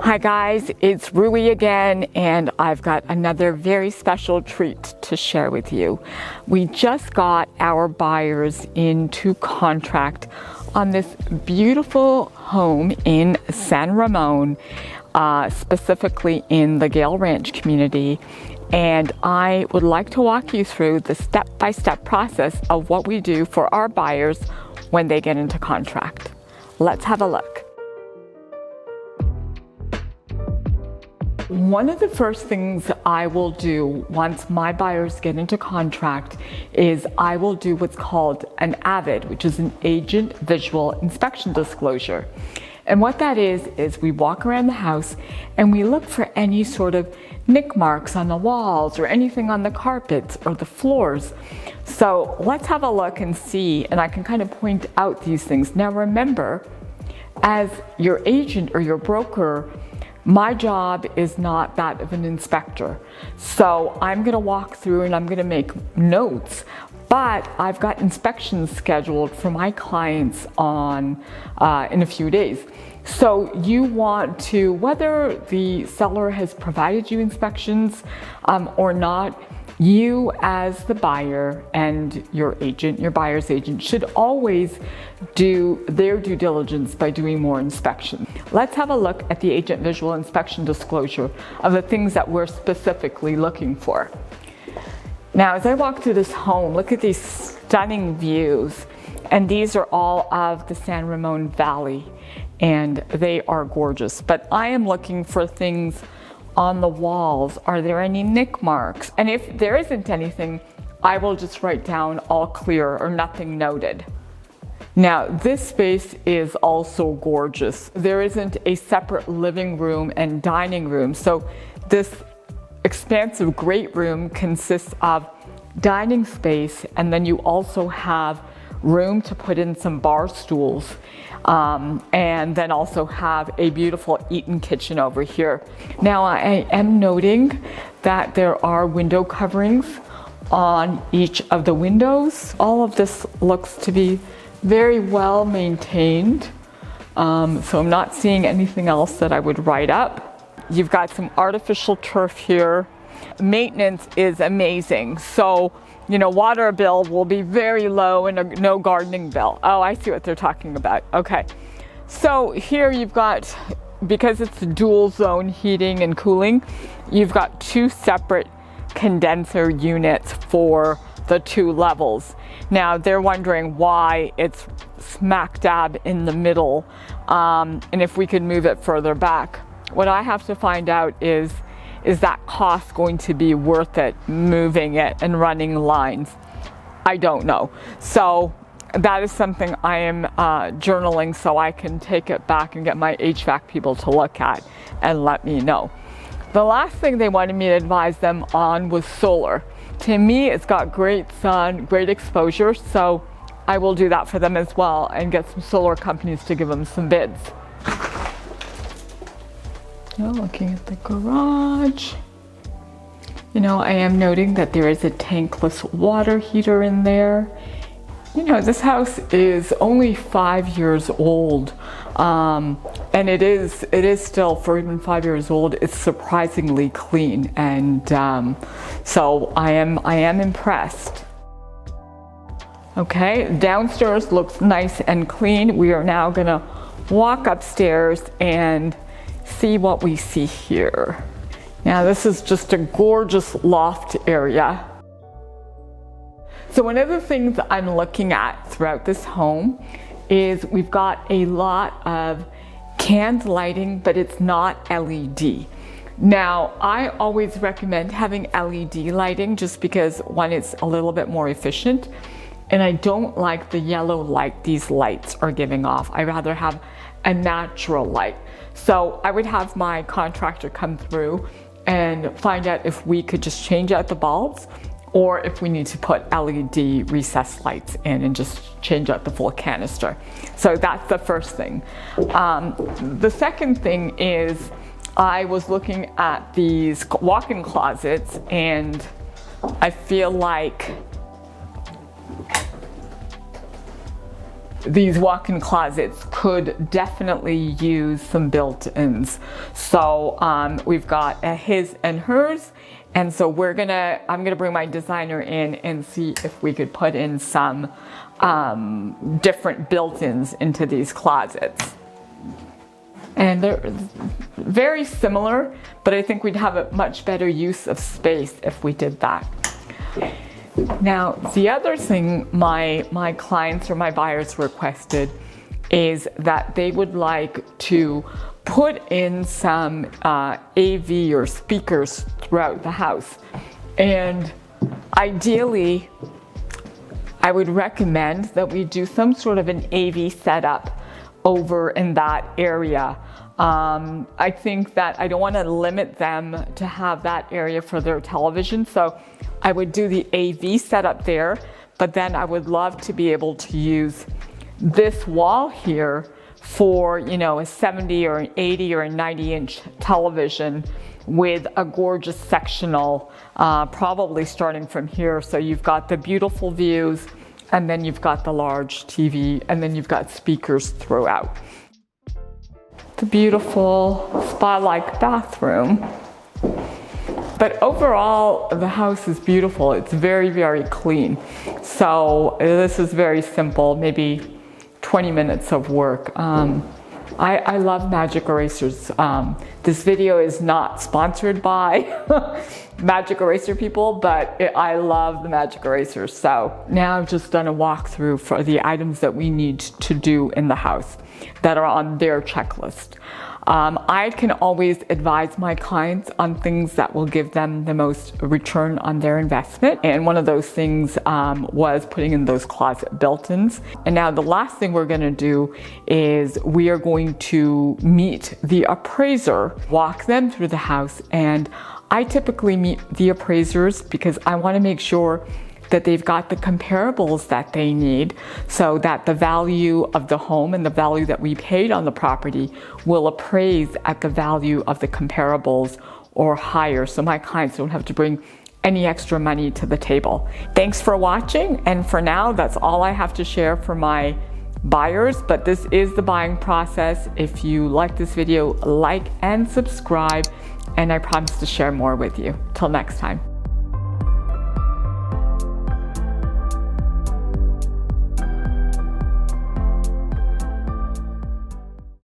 Hi guys, it's Rui again, and I've got another very special treat to share with you. We just got our buyers into contract on this beautiful home in San Ramon, specifically in the Gale Ranch community. And I would like to walk you through the step-by-step process of what we do for our buyers when they get into contract. Let's have a look. One of the first things I will do once my buyers get into contract is I will do what's called an AVID, which is an Agent Visual Inspection Disclosure. And what that is we walk around the house and we look for any sort of nick marks on the walls or anything on the carpets or the floors. So let's have a look and see, and I can kind of point out these things. Now remember, as your agent or your broker, my job is not that of an inspector. So I'm gonna walk through and I'm gonna make notes, but I've got inspections scheduled for my clients in a few days. So you want to, whether the seller has provided you inspections or not, you as the buyer and your agent, your buyer's agent, should always do their due diligence by doing more inspections. Let's have a look at the Agent Visual Inspection Disclosure of the things that we're specifically looking for. Now, as I walk through this home, look at these stunning views. And these are all of the San Ramon Valley, and they are gorgeous. But I am looking for things on the walls. Are there any nick marks? And if there isn't anything, I will just write down all clear or nothing noted. Now, this space is also gorgeous. There isn't a separate living room and dining room. So this expansive great room consists of dining space, and then you also have room to put in some bar stools, and then also have a beautiful eat-in kitchen over here. Now I am noting that there are window coverings on each of the windows. All of this looks to be very well maintained, so I'm not seeing anything else that I would write up. You've got some artificial turf here. Maintenance is amazing. So, you know, water bill will be very low and no gardening bill. Oh, I see what they're talking about. Okay. So here you've got, because it's dual zone heating and cooling, you've got two separate condenser units for the two levels. Now they're wondering why it's smack dab in the middle, and if we could move it further back. What I have to find out is that cost going to be worth it, moving it and running lines? I don't know. So that is something I am journaling so I can take it back and get my HVAC people to look at and let me know. The last thing they wanted me to advise them on was solar. To me, it's got great sun, great exposure, so I will do that for them as well and get some solar companies to give them some bids. Now looking at the garage, you know, I am noting that there is a tankless water heater in there. You know, this house is only 5 years old, and it is still, for even 5 years old, it's surprisingly clean, and so I am impressed. Okay, downstairs looks nice and clean. We are now gonna walk upstairs and see what we see here. Now this is just a gorgeous loft area. So one of the things I'm looking at throughout this home is we've got a lot of canned lighting, but it's not LED. Now I always recommend having LED lighting just because, one, it's a little bit more efficient, and I don't like the yellow light these lights are giving off. I rather have a natural light. So I would have my contractor come through and find out if we could just change out the bulbs, or if we need to put LED recessed lights in and just change out the full canister. So that's the first thing. The second thing is I was looking at these walk-in closets, and I feel like these walk-in closets could definitely use some built-ins. So we've got a his and hers, and so I'm gonna bring my designer in and see if we could put in some different built-ins into these closets. And they're very similar, but I think we'd have a much better use of space if we did that. Now, the other thing my clients or my buyers requested is that they would like to put in some AV or speakers throughout the house. And ideally, I would recommend that we do some sort of an AV setup over in that area. I think that I don't want to limit them to have that area for their television, so I would do the AV setup there, but then I would love to be able to use this wall here for, you know, a 70 or an 80 or a 90-inch television with a gorgeous sectional, probably starting from here. So you've got the beautiful views, and then you've got the large TV, and then you've got speakers throughout. The beautiful spa-like bathroom. But overall, the house is beautiful. It's very, very clean. So this is very simple, maybe 20 minutes of work. I love magic erasers. This video is not sponsored by magic eraser people, but I love the magic erasers. So now I've just done a walkthrough for the items that we need to do in the house that are on their checklist. I can always advise my clients on things that will give them the most return on their investment. And one of those things was putting in those closet built-ins. And now the last thing we're gonna do is we are going to meet the appraiser, walk them through the house. And I typically meet the appraisers because I wanna make sure that they've got the comparables that they need so that the value of the home and the value that we paid on the property will appraise at the value of the comparables or higher, so my clients don't have to bring any extra money to the table. Thanks for watching, and for now, that's all I have to share for my buyers, but this is the buying process. If you like this video, like and subscribe, and I promise to share more with you. Till next time.